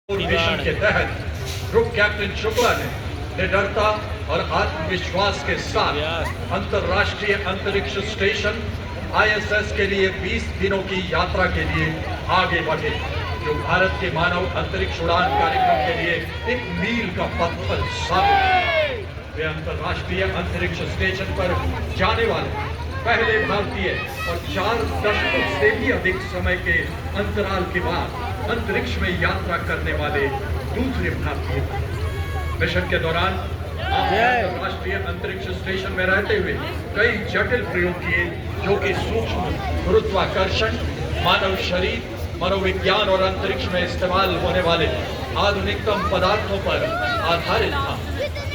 Mission के तहत group captain Shukla ने निडरता और आत्मविश्वास के साथ अंतर्राष्ट्रीय अंतरिक्ष स्टेशन ISS के लिए 20 दिनों की यात्रा के लिए आगे बढ़े, जो भारत के मानव अंतरिक्ष उड़ान कार्यक्रम के लिए एक मील का पत्थर साबित। वे अंतर्राष्ट्रीय अंतरिक्ष स्टेशन पर जाने वाले पहले भारतीय और 4 दशकों से भी अधिक समय के अंतराल के बाद अंतरिक्ष में यात्रा करने वाले दूसरे भारतीय। मिशन के दौरान अंतर्राष्ट्रीय अंतरिक्ष स्टेशन में रहते हुए कई जटिल प्रयोग किए, जो कि सूक्ष्म गुरुत्वाकर्षण, मानव शरीर, मनोविज्ञान और अंतरिक्ष में इस्तेमाल होने वाले आधुनिकतम पदार्थों पर आधारित था।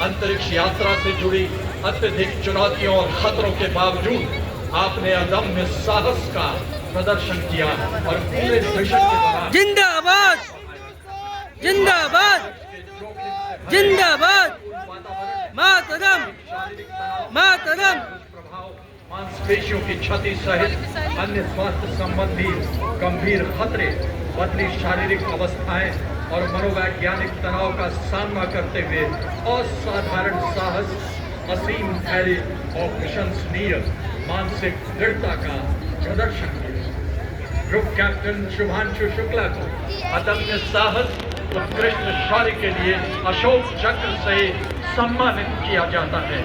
अंतरिक्ष यात्रा से जुड़ी अत्यधिक चुनौतियों और खतरों के बावजूद आपने अदम्य साहस का प्रदर्शन किया और पूरे मिशन के दौरान जिंदाबाद जिंदाबाद जिंदाबाद मातरम मातरम। मांसपेशियों की क्षति सहित अन्य स्वास्थ्य संबंधी गंभीर खतरे, बदली शारीरिक अवस्थाएं और मनोवैज्ञानिक तनाव का सामना करते हुए असाधारण साहस, असीम धैर्य और प्रशंसनीय मानसिक दृढ़ता का प्रदर्शन किया। ग्रुप कैप्टन शुभांशु शुक्ला को अदम्य साहस, उत्कृष्ट शौर्य के लिए अशोक चक्र से सम्मानित किया जाता है।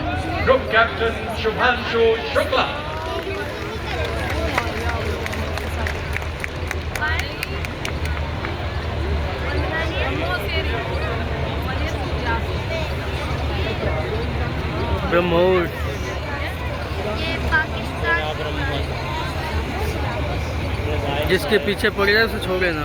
Group captain Shubhanshu Shukla. ब्रह्मोस जिसके पीछे पड़ जाए उसे छोड़े ना।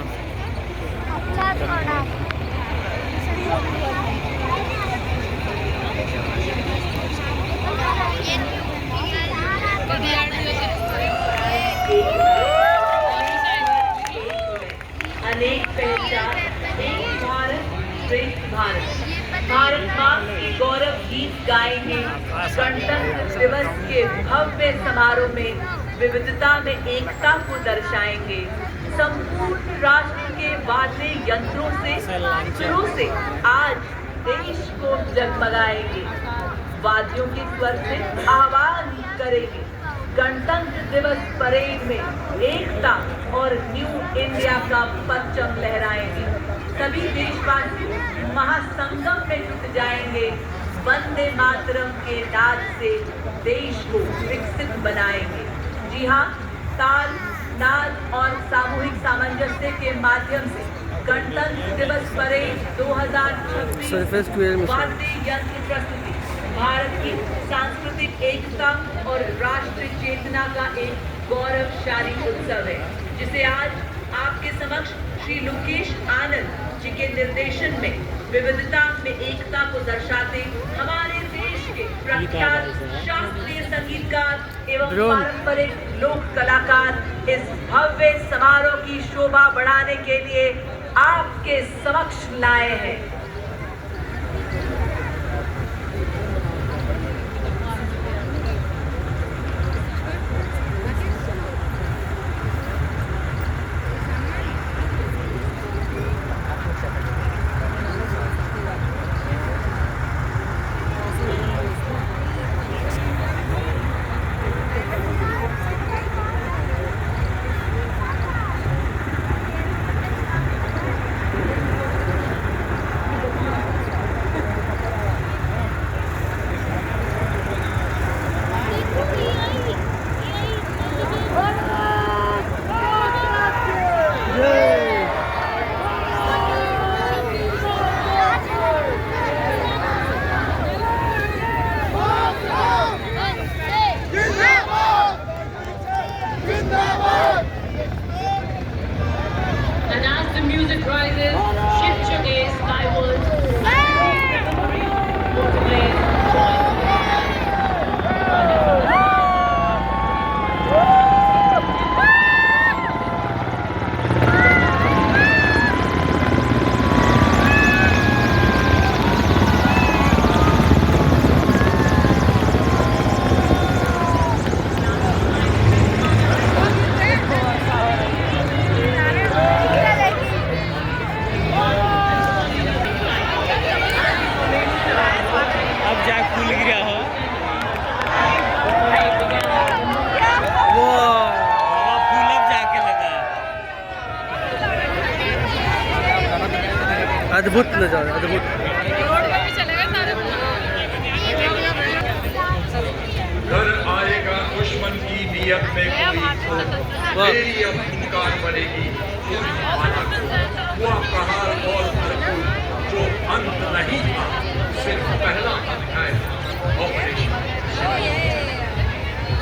अनेक पहचान, एक भारत श्रेष्ठ भारत। भारत माँ के गौरव गीत गाएंगे। गणतंत्र दिवस के भव्य समारोह में विविधता में एकता को दर्शाएंगे। संपूर्ण राष्ट्र के वाद्य यंत्रों से, सुरों से आज देश को जगमगाएंगे। वाद्यों के स्वर से आह्वान करेंगे। गणतंत्र दिवस परेड में एकता और न्यू इंडिया का परचम लहराएंगे। सभी देशवासी महासंगम में जुट जाएंगे। वंदे मातरम के नाद से देश को विकसित बनाएंगे। जी हाँ, ताल, नाद और सामूहिक सामंजस्य के माध्यम से गणतंत्र दिवस परेड 2026 वाद्य यंत्र प्रस्तुति भारत की सांस्कृतिक एकता और राष्ट्रीय चेतना का एक गौरवशाली उत्सव है, जिसे आज आपके समक्ष श्री लोकेश आनंद जी के निर्देशन में विविधता में एकता को दर्शाते हमारे देश के प्रख्यात शास्त्रीय संगीतकार एवं पारंपरिक लोक कलाकार इस भव्य समारोह की शोभा बढ़ाने के लिए आपके समक्ष लाए हैं। अद्भुत नज़ारा, अद्भुत। घर आएगा दुश्मन की नियत में कोई तो मेरी अब पुकार पड़ेगी हुआ प्रहार और भरपूर जो अंत नहीं था सिर्फ पहला अध्याय ऑपरेशन।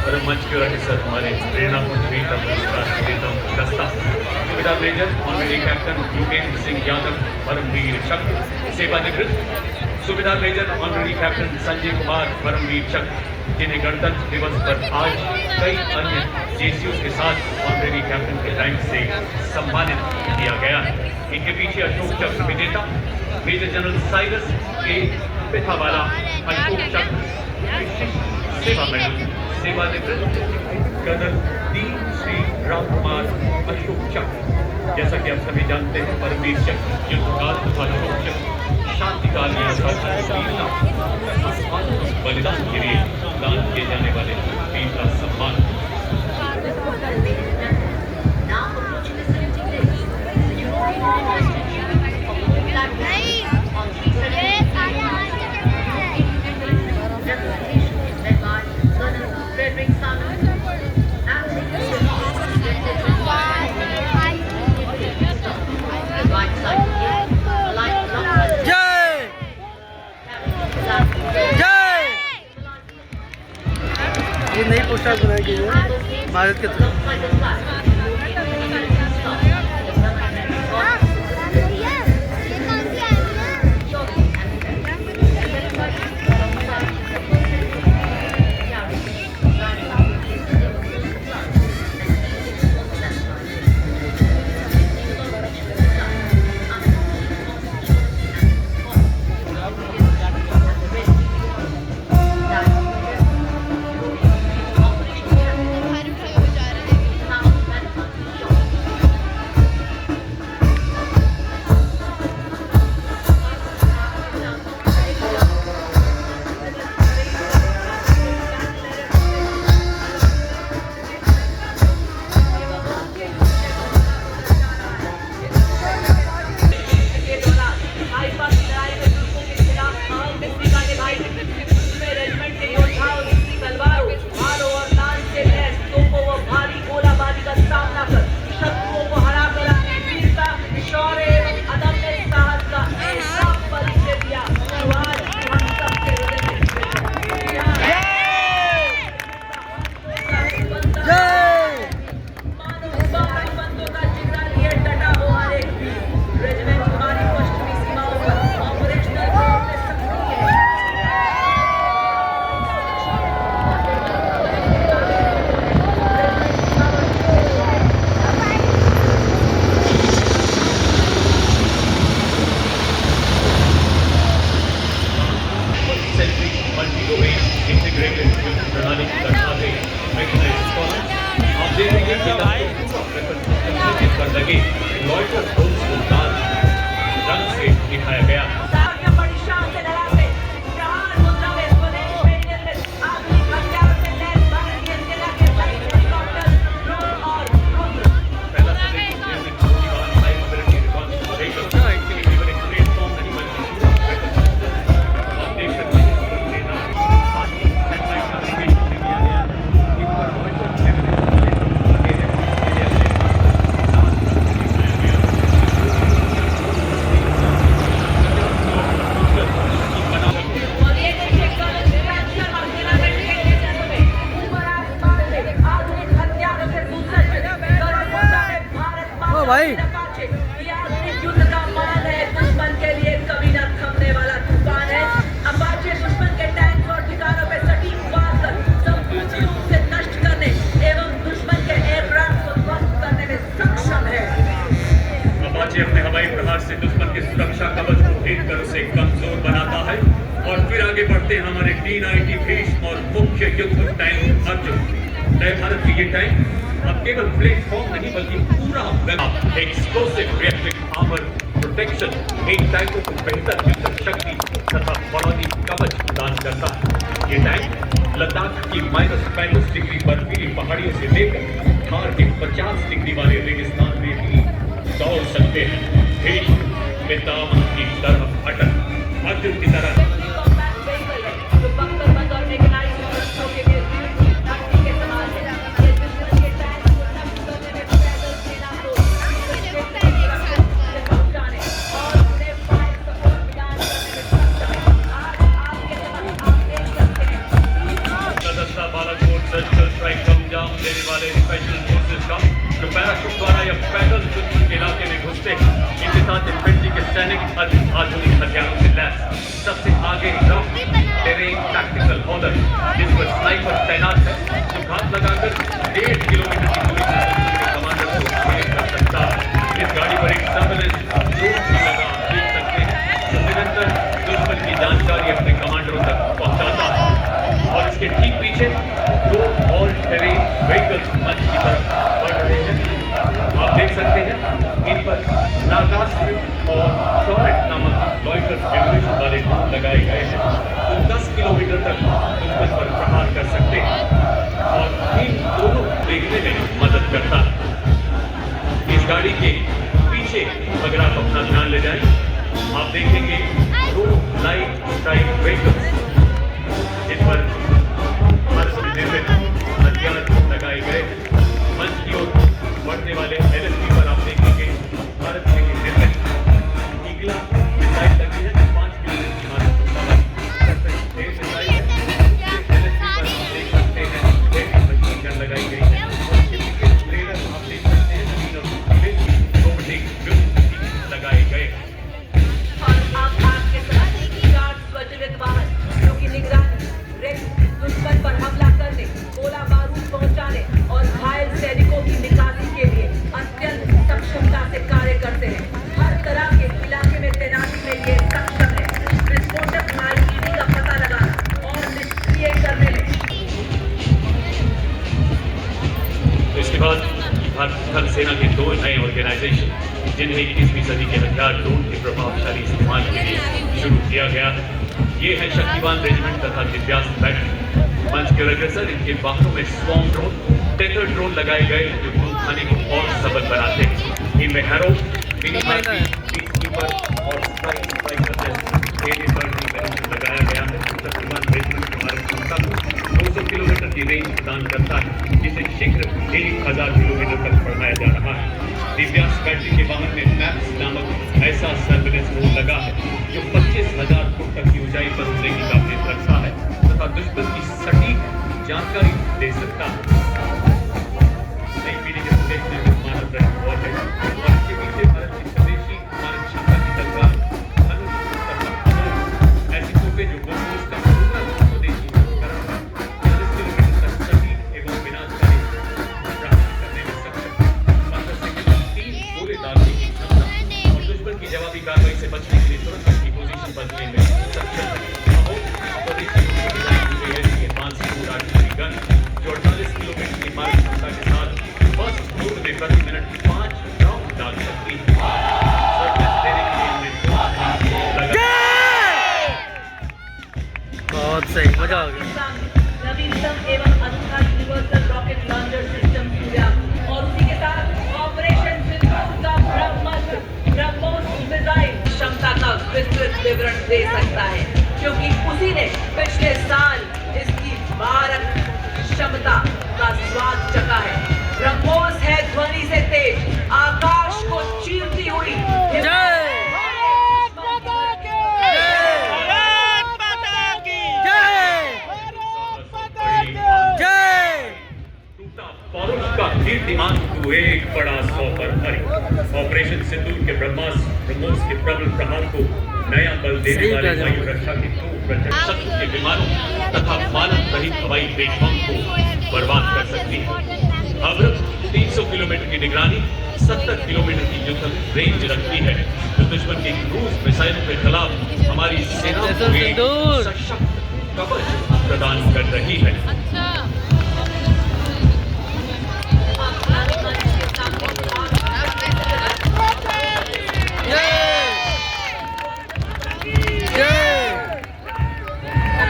और मंच की ओर सर हमारे प्रेरणापुंज वीरतम राष्ट्रपति दस्ता सुबेदार major honorary captain Yogendra Singh Yadav Param Vir Chakra सेवानिवृत्त, सुबेदार major honorary captain Sanjay Kumar Param Vir Chakra, जिन्हें गणतंत्र दिवस पर आज कई अन्य जेसीओ के साथ ऑनरेरी कैप्टन के रैंक से सम्मानित किया गया है। इनके पीछे अशोक चक्र विजेता मेजर जनरल साइरस के पिता वाला अशोक चक्र सेवा मेडल सेवानिवृत्त कर्नल दीन श्री राम कुमार अशोक चक्र। जैसा कि आप सभी जानते हैं परमवीर चक्र युद्धकाल तथा अशोक चक्र शांतिकाल में बलिदान के लिए दान किए जाने वाले वीर का सम्मान। ये नई पोशाक बनाई गई है भारत के तरफ। भाई युद्ध का मान है, दुश्मन के लिए कभी न थमने वाला तूफान है। अपाचे दुश्मन के टैंक और ठिकानों पे सटीक वार कर संपूर्ण रूप से नष्ट करने एवं दुश्मन के एयरक्राफ्ट को ध्वस्त करने में सक्षम है। अपाचे अपने हवाई प्रहार से दुश्मन के सुरक्षा कवच को भेद कर उसे कमजोर बनाता है। और फिर आगे बढ़ते हैं हमारे T-90 भीष्म और मुख्य युद्ध टैंक अर्जुन। नए भारत की ये टैंक अब केवल प्लेटफॉर्म नहीं बल्कि पूरा explosive reactive armour protection in टैंकों को बेहतर युद्ध शक्ति तथा फौजी कवच प्रदान करता है। ये टैंक लद्दाख की -35 डिग्री बर्फीली पहाड़ियों से लेकर थार के 50 डिग्री वाले रेगिस्तान में भी दौड़ सकते हैं। भीष्म पितामह की अर्जुन की तरह जो बख्तरबंद और मैकेनाइज्ड ट्रकों के लिए धरती के समान है। ये दुश्मन के टैंक को नष्ट करने में पैदल सेना को पहुंचाने और उन्हें फायर सपोर्ट प्रदान करने में सक्षम है। आज आपके समक्ष आप देख सकते हैं सदस्यता बालाकोट सर्जिकल स्ट्राइक का अंजाम देने वाले स्पेशल फोर्सेस का जो पैराशूट द्वारा या पैदल दुश्मन के इलाके में घुसते हैं, इनके साथ इन्फेंट्री के सैनिक आधुनिक हथियारों से लैस। सबसे आगे ग्राउंड टेरेन टैक्टिकल ऑर्डर जिस पर स्नाइपर तैनात है, जो घात लगाकर 1.5 किलोमीटर की दूरी पर दुश्मन के कमांडर को घेर कर सकता है। इस गाड़ी पर एक सर्विलेंस ड्रोन भी लगा, आप देख सकते हैं, जो निरंतर दुश्मन की जानकारी अपने कमांडरों तक पहुंचाता है। और इसके ठीक पीछे 2 ऑल टेरेन व्हीकल्स मंच की तरफ बढ़ रहे हैं। आप देख सकते हैं इन पर नागास्त्र और शॉर्ट नामक लॉइटर एम्यूनेशन वाले ड्रोन लगाए गए हैं, जो 10 किलोमीटर तक दुश्मन पर प्रहार कर सकते हैं और इन दोनों देखने में मदद करता है। इस गाड़ी के पीछे अगर आप अपना ध्यान ले जाएं, आप देखेंगे 2 लाइट स्ट्राइक व्हीकल्स, जिन पर भारत में निर्मित हथियार लगाए गए हैं। मंच की ओर बढ़ने वाले LSP पर आप देखेंगे भारत में निर्मित ईगला मिसाइल लगी है, 5 किलोमीटर की मारक मिसाइल है। LSP पर आप देख सकते हैं हेवी मशीन गन लगाई गई है। ट्रेलर आप देख सकते हैं जमीन और रोबोटिक युद्ध लगाए गए। और अब आपके साथ 4 स्वचालित वाहन जो कि निगरानी, रेस्क्यू, दुश्मन पर हमला करने, गोला बारूद पहुंचाने और घायल सैनिकों की निकासी के लिए अत्यंत सक्षमता से कार्य करते हैं। हर तरह के इलाके में तैनाती में ये सक्षम है। विस्फोटक IED का पता लगाना और निष्क्रिय करने में। इसके बाद भारतीय थल सेना के 2 नए ऑर्गेनाइजेशन, जिन्हें 21वीं सदी के हथियार ड्रोन के प्रभावशाली इस्तेमाल के लिए शुरू किया गया है। ये है शक्तिवान रेजिमेंट तथा दिव्यांश बैटल। मंच के अग्रसर इनके वाहनों में स्वॉर्म ड्रोन, टेथर ड्रोन लगाए गए जो ड्रोन खाने को और सबल बनाते हैं। इनमें हैरो, मिनी हाथी, पीसकीपर और स्ट्राइकर लगाया गया है। शक्तिवान रेजिमेंट हमारे क्षमता को 200 किलोमीटर की रेंज प्रदान करता है, जिसे शीघ्र 1000 किलोमीटर तक बढ़ाया जा रहा है। दिव्यांश बैटरी के वाहन में मैप्स नामक ऐसा सर्विलेंस ड्रोन लगा है जो 25,000 फुट तक की ऊंचाई पर उड़ने की काबिलियत रखता है तथा दुश्मन की सटीक जानकारी दे सकता है। नई पीढ़ी के प्रदेश में मानव रहित और है और इसके पीछे भारत की स्वदेशी मानव क्षमता की तलवार धनुष तथा अमोघ ऐसी तोपें जो बंदूक का पूरा स्वदेशी उपकरण है, 40 किलोमीटर तक सटीक एवं विनाशकारी प्राप्त करने में सक्षम है। 15 सेकंड में 3 गोले दागने की क्षमता और दुश्मन की जवाबी कार्रवाई से बचने के लिए तुरंत अपनी पोजीशन बदलने में सक्षम है। स्वदेशी डिजाइन की गई ऐसी एडवांस फूड आर्टिलरी गन जो 48 किलोमीटर की मारक क्षमता के साथ फर्स्ट मूव में प्रति मिनट 5 राउंड डाल सकती है। सर्विस देने के लिए इनमें लगा बहुत सही, मजा आ गया। नवीनतम एवं अनूठा universal rocket launcher system Surya और उसी के साथ ऑपरेशन सिंदूर का ब्रह्मोस मिसाइल क्षमता का विस्तृत विवरण दे सकता है, क्योंकि उसी ने पिछले साल इसकी मारक क्षमता का स्वाद चखा है। ब्रह्मोस है ध्वनि से तेज, आकाश को चीरती हुई पौरुष का कीर्तिमान को एक बड़ा सौ पर भरी। ऑपरेशन सिंदूर के ब्रह्मोस के प्रबल प्रहार को नया बल देने वाले वायु रक्षा के 2 प्रचंड शत्रु के विमानों तथा मानव रहित हवाई प्लेटफॉर्म को बर्बाद कर सकती है। अब 300 किलोमीटर की निगरानी, 70 किलोमीटर की युद्ध रेंज रखती है, जो दुश्मन के क्रूज मिसाइलों के खिलाफ हमारी सेनाओं को एक सशक्त कवच प्रदान कर रही है।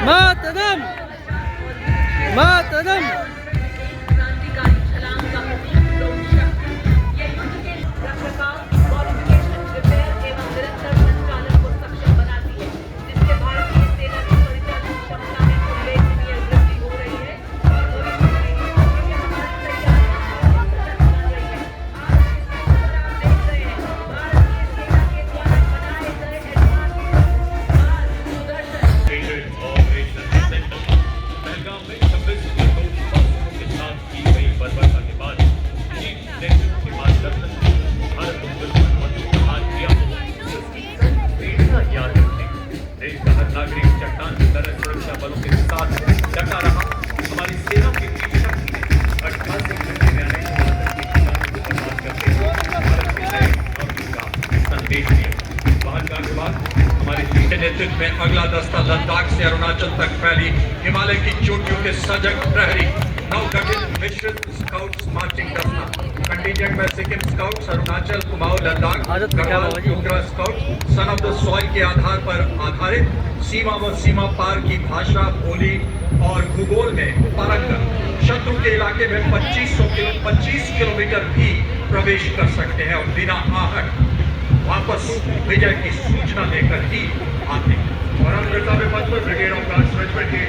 मातरम, मातरम। क्रांतिकारी छलांग का प्रतीक ड्रोन शक्ति, ये युद्ध के रखरखाव, मॉडिफिकेशन, रिपेयर एवं निरंतर संचालन को सक्षम बनाती है, जिसके बलों के साथ डटा रहा। हमारी सेना की वीर शक्ति ने 88 घंटे में अनेक आतंकी ठिकानों को बर्बाद करते हुए भारत की जय और उनका संदेश दिया। वहां जाने के बाद हमारे के नेतृत्व में अगला दस्ता लद्दाख से अरुणाचल तक फैली हिमालय की चोटियों के सजग प्रहरी नवगठित मिश्रित स्काउट्स मार्चिंग दस्ता कंटिजेंट में सिक्किम स्काउट्स, अरुणाचल, कुमाऊं, लद्दाख, गढ़वाल, यूक्रा scout, son of the soil के आधार पर आधारित सीमा व सीमा पार की भाषा, बोली और भूगोल में पारंगत शत्रु के इलाके में 25 किलोमीटर भी प्रवेश कर सकते हैं और बिना आहट वापस विजय की सूचना देकर ही आते हैं। और हम प्रताप पथ पर ब्रिगेड ऑफ गार्ड्स रेजिमेंट के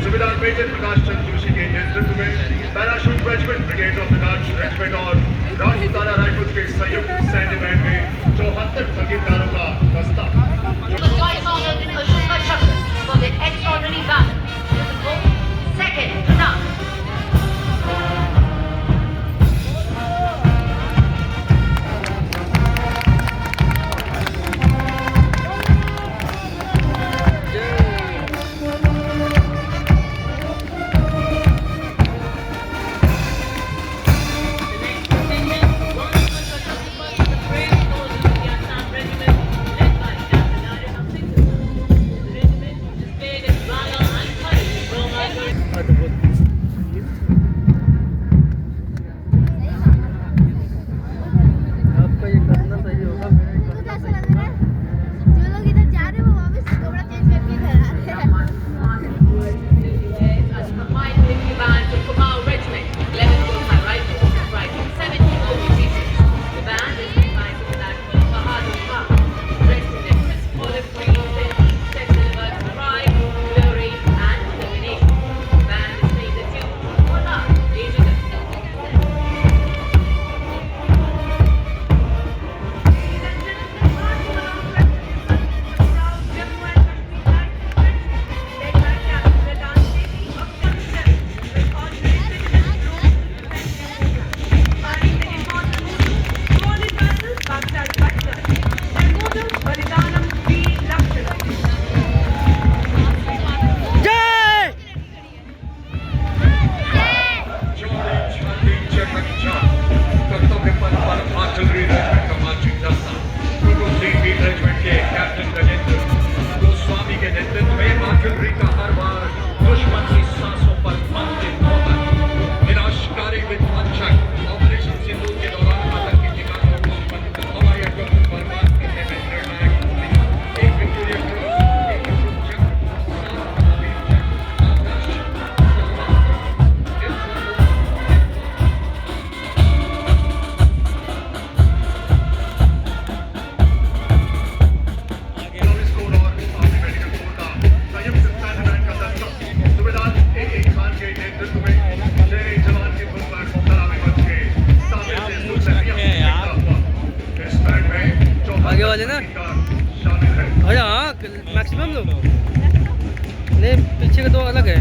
सूबेदार मेजर प्रकाश चंद्र जोशी के नेतृत्व में parachute regiment, brigade of guards regiment और राजपूताना राइफल्स के संयुक्त सैन्य बैंड में 74 संगीतकारों का दस्ता वाले ना। अरे हाँ मैक्सिमम लोग नहीं, पीछे के दो अलग है।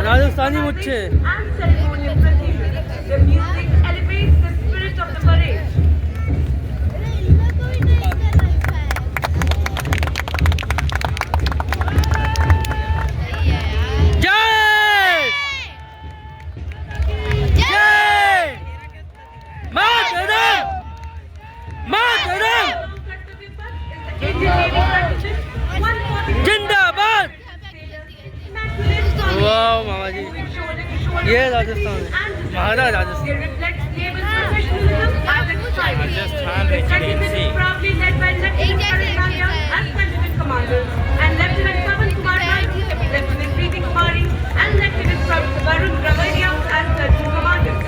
राजस्थानी मुच्छे Indian Navy practices बाजी ये राजस्थान है महाराज Rajasthan It reflects naval professionalism as exciting. Rajasthan The regiment is proudly led by Lieutenant Karandalia as Contingent Commander and Lieutenant Pavan Kumar Naidu, Lieutenant Preeti Kumari and Lieutenant Varun Ravaria as Platoon Commanders.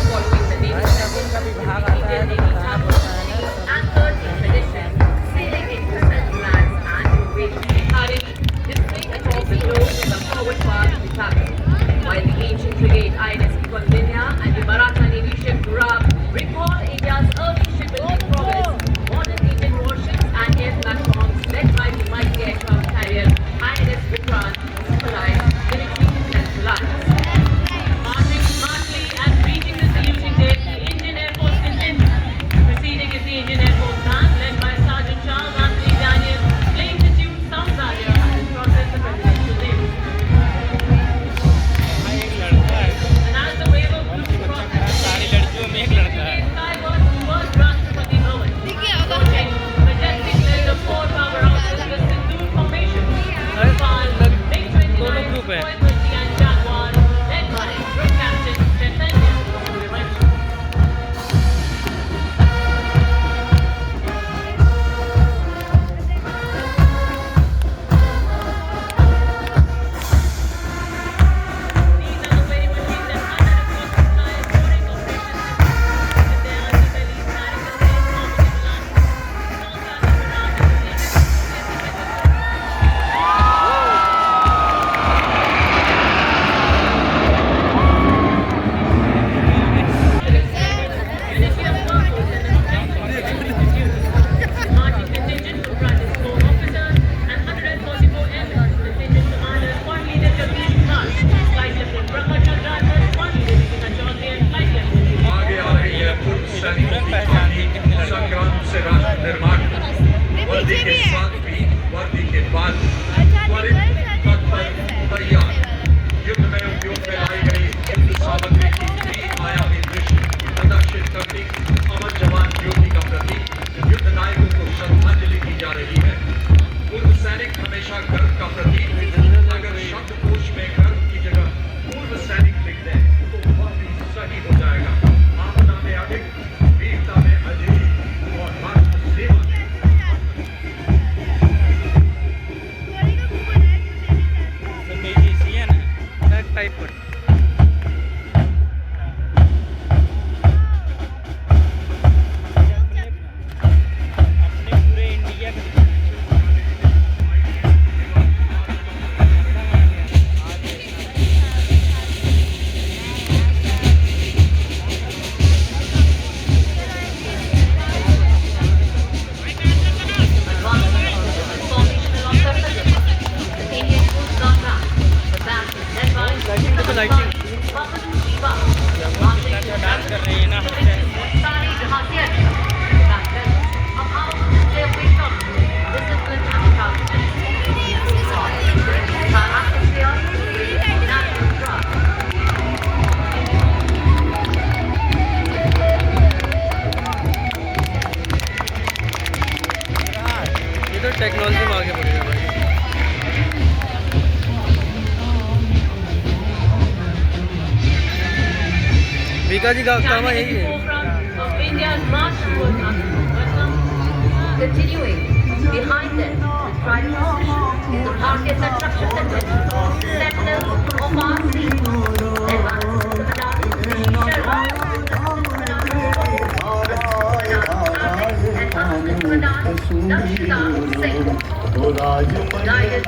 Following the Navy Indian Navy Charter anchored in tradition, sailing into central lands and invasion courage, displaying across the globe in the forward part of the battle. While the ancient frigate INS Kondinya and the Maratha Navy ship Gurab recall India's early shipbuilding prowess, modern Indian warships and air platforms led by the mighty aircraft carrier INS Vikrant symbolize military centralized. Marching smartly and reaching the saluting deck, the Indian Air Force continues. Proceeding is the Indian Air Force Band led by Sergeant Charles Anthony Daniel, playing the tune Sounds Aria and in progress the presidential name. And as the wave of blue crosses सारी लड़कियों में एक लड़का है skyward towards Rashtrapati Bhavan, approaching the majestic length of four powerhouses of the Sindoor formation. Rafale, MiG-29, दोनों group है Sukhoi-30 and Jaguar, led by Group Captain Chaitanya Suryavanshi. These are the very machines that under the coast fly boarding operations with their anti-bellies, mariners, air bombers, and Sounds Aria Virat and the Unity of purpose and a strength of the marching contingent comprises 4 officers and 144 aircraft. Contingent commander Squad Leader Jagdish Kumar, Flight Lieutenant Brahma Chandra, Squad Leader Nikita Chaudhary and Flight Lieutenant आगे आ रही है पूर्व सैनिकों की कहानी संग्राम से राष्ट्र निर्माण वर्दी के साथ भी वर्दी के बाद त्वरित तत्पर तैयार युद्ध में उपयोग में लाई गई युद्ध सामग्री की 3 आयामी दृश्य प्रदर्शित करती अमर जवान ज्योति का प्रतीक युद्ध नायकों को श्रद्धांजलि दी जा रही है। पूर्व सैनिक हमेशा गर्व का प्रतीक अगर शब्दकोश में गर्व की जगह पूर्व सैनिक लिख दें तो वह भी सही हो जाएगा। आपदा में अधिक वीरता में अजय और राष्ट्र सेवा में सी है ना बैक टाइप पर अपने पूरे इंडिया के डांस कर रही है ना ये तो टेक्नोलॉजी में आगे बढ़ेगा भाई बीका जी का काम यही है of India's march towards Afghanistan. Continuing behind them, with pride position, the Bharatiya Construction Contingent, sentinels of our sea, led by Commandant Rishi Sharma, Assistant Commandant and Assistant Commandant Dakshita Singh. Guided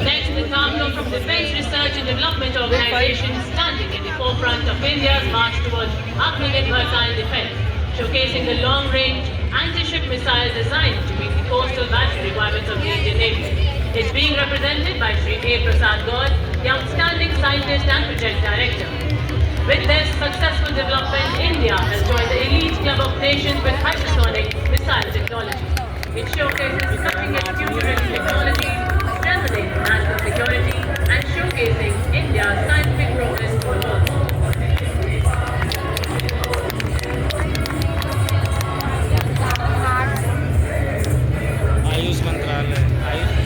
Next, the Tableau from Defence Research and Development Organization standing in the forefront of India's march towards Atmanirbhar defense, showcasing the long-range anti-ship missiles designed to meet the coastal battle requirements of the Indian Navy. It's being represented by Sri A. Prasad Gaur, the outstanding scientist and project director. With their successful development, India has joined the elite club of nations with hypersonic missile technology. It showcases cutting-edge futuristic technology, strengthening national security, and showcasing India's scientific progress to the world. Ayush मंत्रालय Ayush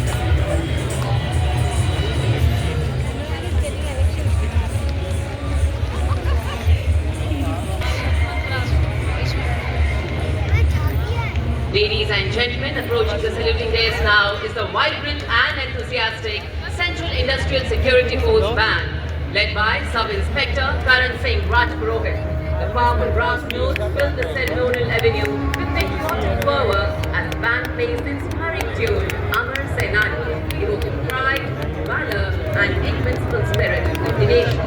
Ladies and gentlemen, approaching the saluting dais now is the vibrant and enthusiastic Central Industrial Security Force Band, led by Sub-Inspector Karan Singh Rajpurohit. The powerful brass notes fill the ceremonial avenue with patriotic fervor as the band plays the inspiring tune Amar Sainani, evoking pride, valor, and invincible spirit of the nation.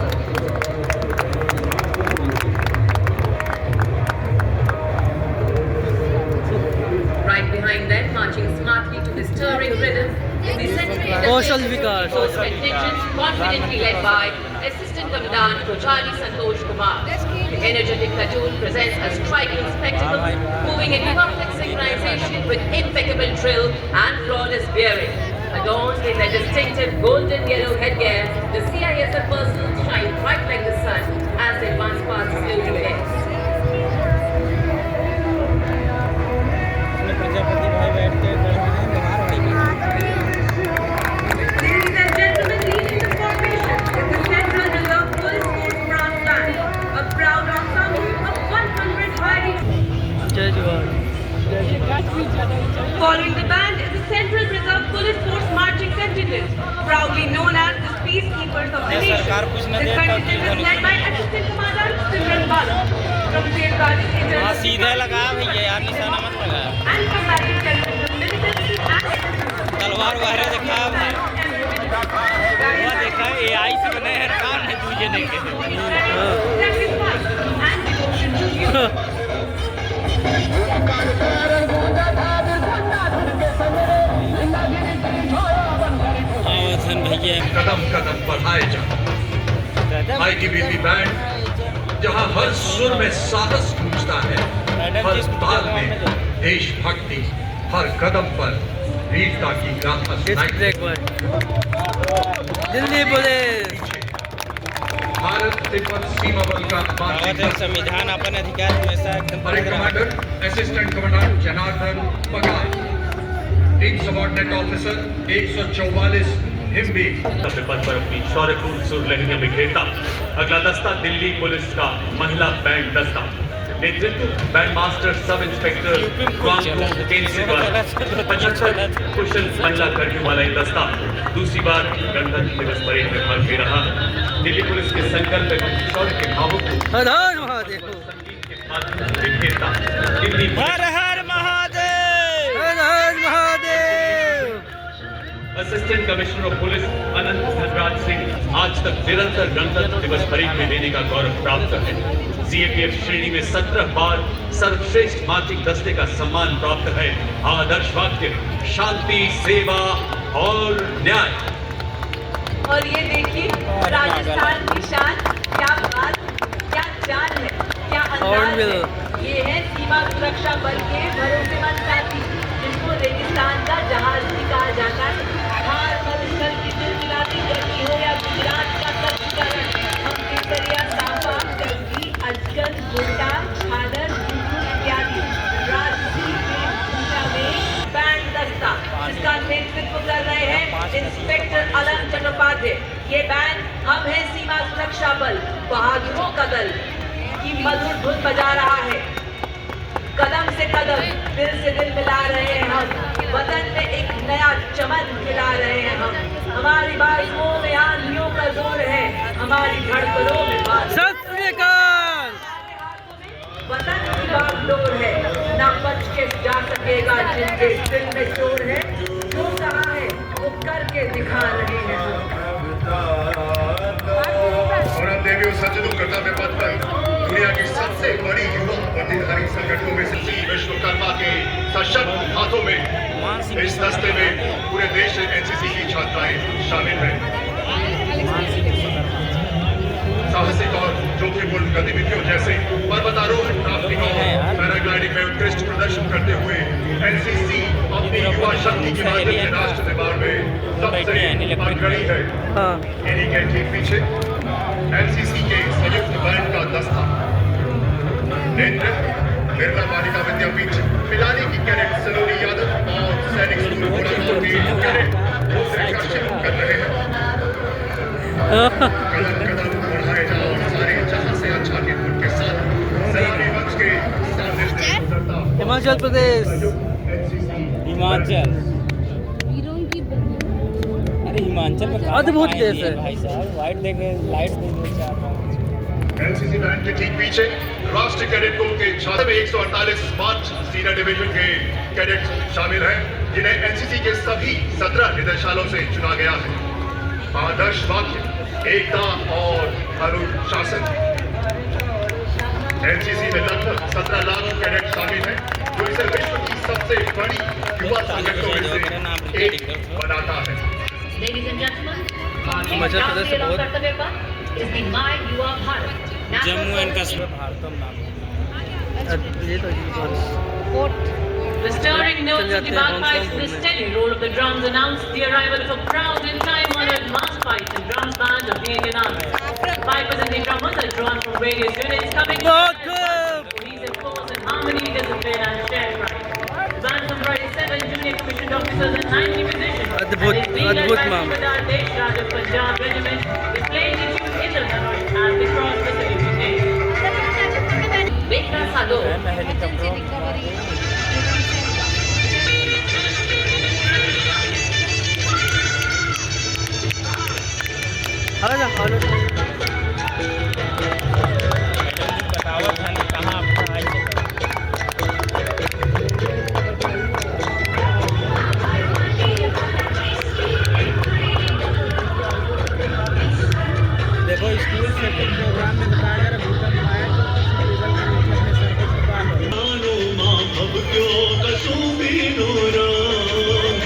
Right behind them, marching smartly to the stirring rhythm, is the Central Social Industrial Vikas, Force social contingent, confidently led by Assistant Commandant Kochali Santosh Kumar. The energetic platoon presents a striking spectacle, moving in perfect synchronization with impeccable drill and flawless bearing. Adorned in their distinctive golden yellow headgear, the CISF personnel shine bright like the sun as they advance past the saluting dais. Prajapati भाई बैठ के बाहर Ladies and gentlemen, leading the formation is the Central Reserve Police Force Brass Band, a proud ensemble of 100 highly. जय जवान Following the band is the Central Reserve Police Force marching contingent, proudly known as the peacekeepers of the nation. This contingent is led by Assistant Commandant Simran Bala from safeguarding हाँ internal सीधा लगा भैया यार निशाना मत लगा and combating terrorism, militancy and तलवार वगैरह देखा वो देखा AI से बने हैं काम है दूजे देखे sacrifice and devotion to you. धन भैया कदम कदम बढ़ाए जा ITBP बैंड जहां हर सुर में साहस गूंजता है, हर ताल में देशभक्ति, हर कदम पर वीरता की गाथा सुनाई देती एक बार दिल्ली पुलिस भारत तिब्बत सीमा बल का भारत में संविधान अपन अधिकार हमेशा एकदम parade commander assistant commandant Janardan पगार, टीम सबॉर्डिनेट ऑफिसर 144 हिम्बी अपने पद पर अपनी शौर्यपूर्ण सुरलहरियां बिखेरता अगला दस्ता दिल्ली पुलिस का महिला बैंड दस्ता, नेतृत्व बैंड मास्टर सब इंस्पेक्टर द्वारा 75 कुशल महिला कर्मियों वाला एक दस्ता दूसरी बार गणतंत्र दिवस परेड में भाग ले रहा। दिल्ली पुलिस के संकल्प एवं शौर्य के भावों को हर हर महादेव संगीत के माध्यम से बिखेरता दिल्ली हर हर महादेव हर हर Mahadev. Assistant commissioner of police Anant Dhanraj Singh आज तक निरंतर गणतंत्र दिवस परेड में लेने का गौरव प्राप्त है। CAPF श्रेणी में 17 बार सर्वश्रेष्ठ मार्चिंग दस्ते का सम्मान प्राप्त है। आदर्श वाक्य शांति, सेवा और न्याय। और ये देखिए राजस्थान की शान, क्या बात, क्या चाल है, क्या अंदाज है। ये है सीमा सुरक्षा बल के भरोसेमंद साथी, जिनको रेगिस्तान का जहाज भी कहा जाता है। हार मरुस्थल की चिलचिलाती गर्मी हो या गुजरात का सर्दीकरण, हम केसरिया, सांबा, टंकी, अजगर, गोटा, झालर, इत्यादि राजसी के पूजा में बैंड दस्ता, जिसका नेतृत्व कर रहे हैं इंस्पेक्टर अलम चट्टोपाध्याय। ये बैंड हम है सीमा सुरक्षा बल बहादुरों का दल की मधुर धुन बजा रहा है। कदम से कदम, दिल से दिल मिला रहे हैं हम, वतन में एक नया चमन खिला रहे हैं हम। हमारी बाजुओं में आंधियों का जोर है, हमारी धड़कनों में सत श्री अकाल। वतन की बागडोर है, ना बच के जा सकेगा जिनके दिल में शोर है। जो कहा है वो करके दिखा रहे हैं और अब देवियों सज्जनों कर्तव्य पथ पर दुनिया की सबसे बड़ी युवा वर्दीधारी संगठनों में से विश्वकर्मा के सशक्त हाथों में इस दस्ते में पूरे देश से NCC की छात्राएं शामिल हैं। साहसिक और जोखिम प्रदर्शन करते हुए एनसीसी अपनी युवा शक्ति के माध्यम से राष्ट्र निर्माण में सबसे अग्रणी है। हाँ इन्हीं के ठीक पीछे एनसीसी के संयुक्त बैंड का दस्ता, नेतृत्व बिरला बालिका विद्यापीठ पिलानी की कैडेट सलोनी यादव और सैनिक स्कूल कोलाघाट के कैडेट दूसरे कक्षे कर रहे हैं। कदम कदम बढ़ाए जाओ सारे जहां से अच्छा के उनके साथ सैलानी वंश के सामने से गुजरता हिमाचल प्रदेश। हिमाचल, अरे हिमाचल में कहाँ अद्भुत पानी देश है है। भाई साहब। वाइट देखे, लाइट देखे, चार पाँच। एनसीसी बैंड के ठीक पीछे राष्ट्रीय कैडेट कोर के छात्र में 148 स्मार्ट सीनियर डिवीजन के कैडेट शामिल हैं, जिन्हें एनसीसी के सभी 17 निदेशालयों से चुना गया है। आदर्श वाक्य, एकता और अनुशासन। एनसीसी में लगभग 17 लाख कैडेट शामिल हैं, जो इसे विश्व की सबसे बड़ी युवा संगठनों में से एक बनाता है। Ladies and gentlemen, Himachal Pradesh से बहुत कर्तव्य पथ is the My Yuva Bharat. Jammu and Kashmir Bharatam नाम है। ये तो The stirring notes of the bagpipes and the steady roll of the drums announced the arrival of a proud and time-honored mass pipes and drums band of the Indian Army. Pipers and the drummers are drawn from various units coming together. These enforce in harmony, discipline and shared pride. The band comprises 7 junior commissioned officers and 9 musicians. अद्भुत, And is being led अद्भुत by माम। Subedar Desh Raj of Punjab Regiment, displaying the tune Indra Dhanush as they cross the saluting day. Vekra Sado. मैं helicopter बतावत है कहाँ अपना आई है। देखो स्कूल से प्रोग्राम में बताया जा रहा है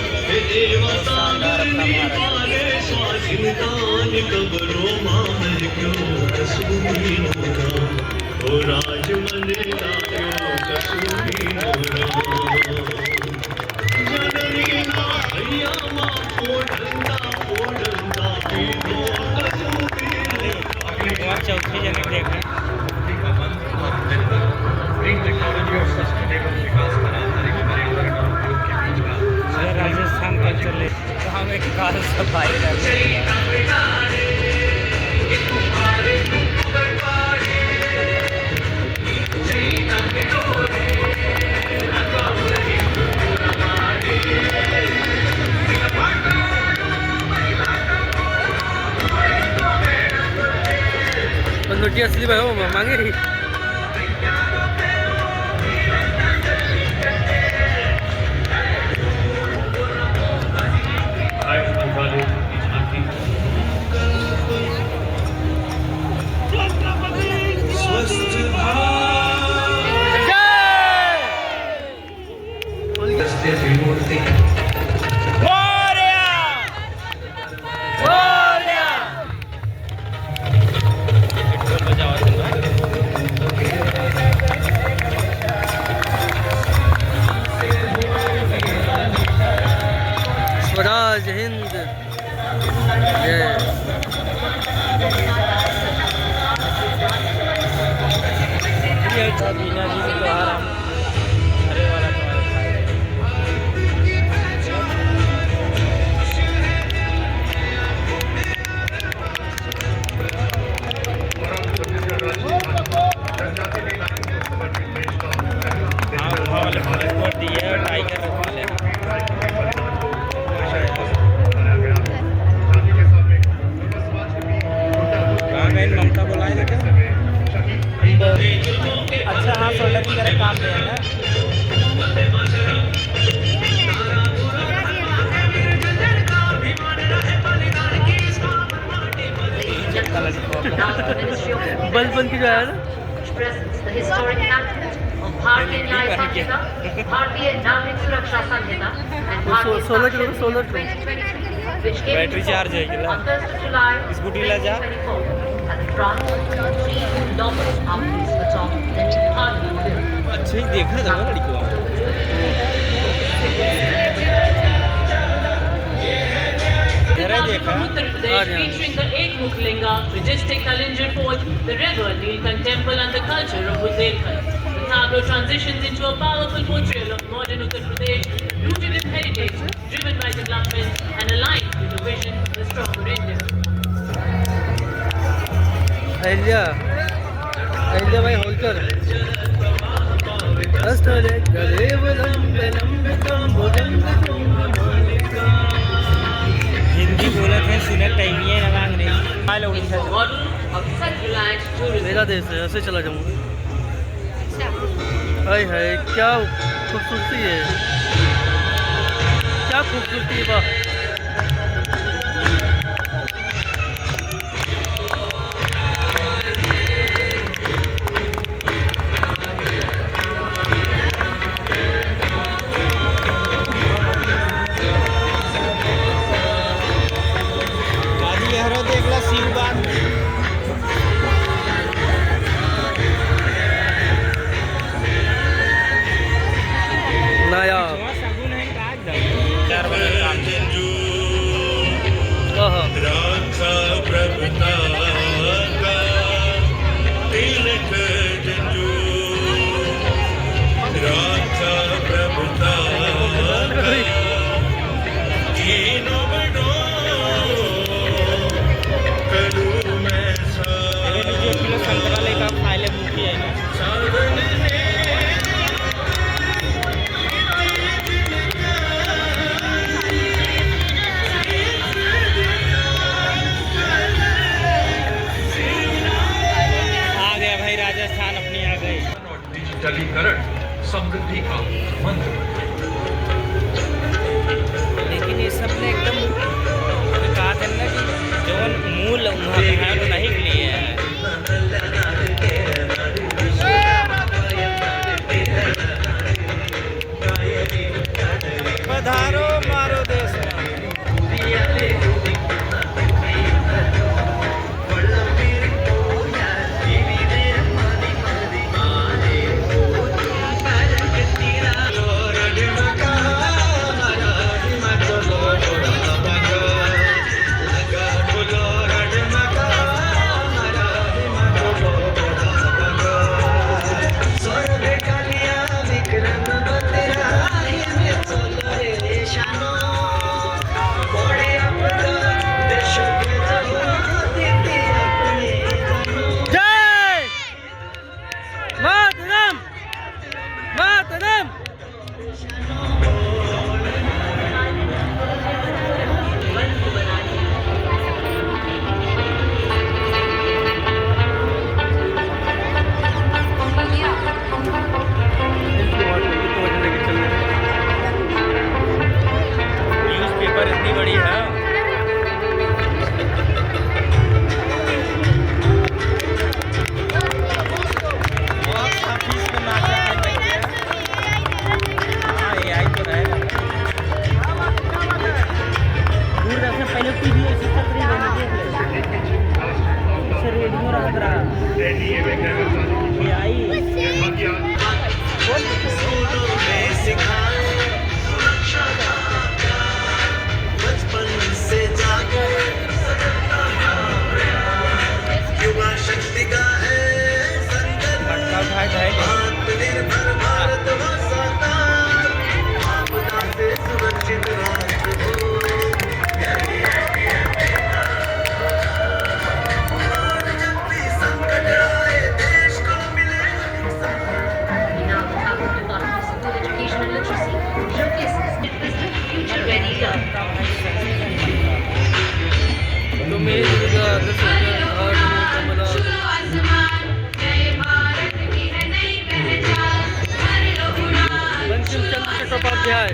भूकंप आया चौथी जगह देखा राजस्थान का चले तो हम एक कार सफाई नोटिया असली भाई हो मांगे ही स्वराज हिंद बीना जी को आराम हरे वाला दिए टाइगर वाले ममता बुलाए थे अच्छा हाँ सोलर की तरह काम दे ना बल बन के जो है ना The historic enactment of Bharatiya Nyaya Sanhita, Bharatiya Nagrik Suraksha Sanhita, and Bharatiya solar Sankhya kilo solar 2023, which came battery into charge है force क्या? on 1st of July scooty ला जा 2024. At the front, 3 novel armies atop the new Parliament bill. अच्छे ही देखा था लड़की देखा from Uttar Pradesh, featuring the Ekmukhlinga, majestic Kalinjar Fort, the river, Neelkant Temple, and the culture of Bundelkhand. The tableau transitions into a powerful portrayal of modern Uttar Pradesh, rooted in heritage, driven by development, and aligned with the vision of a stronger India. Ahilyabai Holkar अष्टले गदेव लंबे लंबितम भुजंगम हिंदी बोलत है सुनत time ये ना अंग्रेजी hello Model of self-reliant tourism. मेरा देश है, ऐसे चला जाऊंगा। हाय हाय क्या खूबसूरती है, क्या खूबसूरती है, वाह। देखला शिव बाग नया सगुन है काज चार बजे काम राधा प्रभुता तिलक जंजू राधा प्रभुता तीनों बड़ो कलू में सा किलो संतरा लेकर खाए ले भूखी है ना राजस्थान अपनी आ गई और डिजिटलीकरण समृद्धि का मंत्र। लेकिन ये सब ने एकदम कहा था ना कि जो मूल वहाँ है वो नहीं लिए है पधारो मारो देश में इतनी बड़ी है पहले टीवी शक्ति का है आत्मनिर्भर भारत वासाता आपदा से सुरक्षित राष्ट्र हो और जब भी संकट आए देश को मिले Now, the Thakur Department of School Education and Literacy showcases future ready learning. Bankim Chandra Chattopadhyay